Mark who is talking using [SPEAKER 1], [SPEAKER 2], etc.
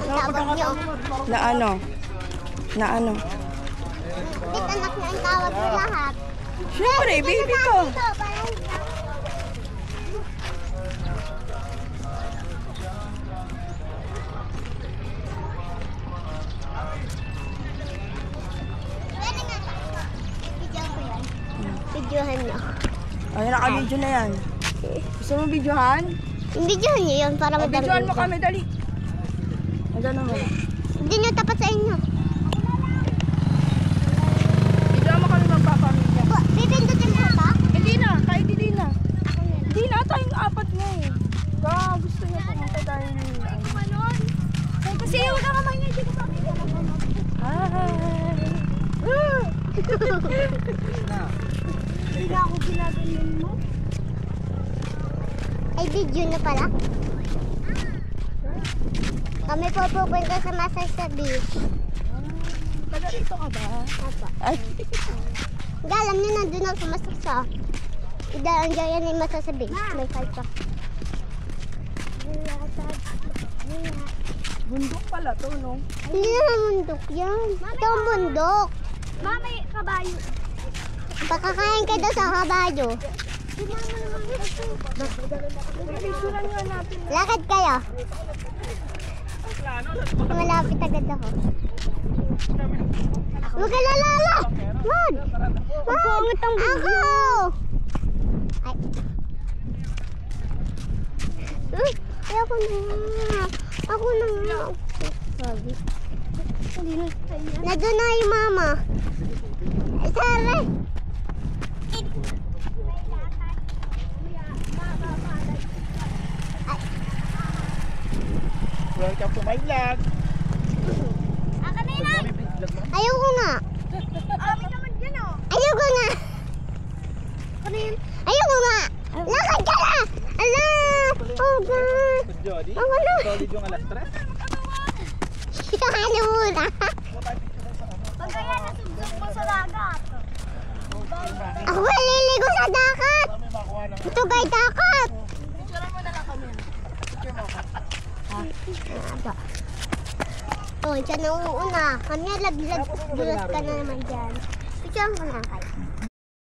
[SPEAKER 1] Tawag nyo.
[SPEAKER 2] Na ano? Na ano?
[SPEAKER 1] Bit anak na ang tawag nyo lahat.
[SPEAKER 2] Siyempre, baby ko.
[SPEAKER 1] Videohan nyo.
[SPEAKER 2] Ay, naka-video na yan. Gusto mo videohan?
[SPEAKER 1] Videohan nyo yun para madami.
[SPEAKER 2] Videohan mo kami, dali. Ano naman?
[SPEAKER 1] Hindi nyo tapat sa inyo.
[SPEAKER 2] Videohan mo kami magpapamilya.
[SPEAKER 1] Bibindutin mo ito?
[SPEAKER 2] Hindi na, kahit hindi na. Hindi na, tayong apat na eh. Gusto niya pumunta dahil...
[SPEAKER 1] Kasi huwag ka kamay niya, hindi ko pakita. Hindi na ako ginaganyan mo. Ay, video na pala. Kami po pupunta sa Masasabi.
[SPEAKER 2] Taga rito ka ba?
[SPEAKER 1] Apa.
[SPEAKER 2] Ay.
[SPEAKER 1] Alam niyo, nandun ako sa Masasa. Idaan dyan yung Masasabi. May kalpa.
[SPEAKER 2] Bundok pala to, no?
[SPEAKER 1] Hindi naman bundok yan. Ito ang bundok.
[SPEAKER 3] May kabayo.
[SPEAKER 1] Pakakain kayo daw sa kabayo.
[SPEAKER 2] Picturean nga natin.
[SPEAKER 1] Lakad kayo. Malapit agad ako. Huwag ka lalala! Wag! Wag! Pangit ang video. Ay. Ako na. Ako na nga. Sabi. Nandun na yung mama. Sara!
[SPEAKER 4] Welcome to my vlog.
[SPEAKER 1] Ayoko nga.
[SPEAKER 3] Amin naman yun oh.
[SPEAKER 1] Ayoko nga. Ayoko nga. Lakad ka na! Ala! Oh God!
[SPEAKER 4] Jody,
[SPEAKER 1] Ako na.
[SPEAKER 4] solid yung alas 3.
[SPEAKER 1] Ano muna?
[SPEAKER 3] Pag kaya nasubok mo sa dagat.
[SPEAKER 1] Ako liligo sa dakat. Ito kay dakat.
[SPEAKER 3] Picture mo na lang kami.
[SPEAKER 1] Oh, siya na uuna. Kami laglag. Dulas ka na naman dyan. Picture mo na kayo.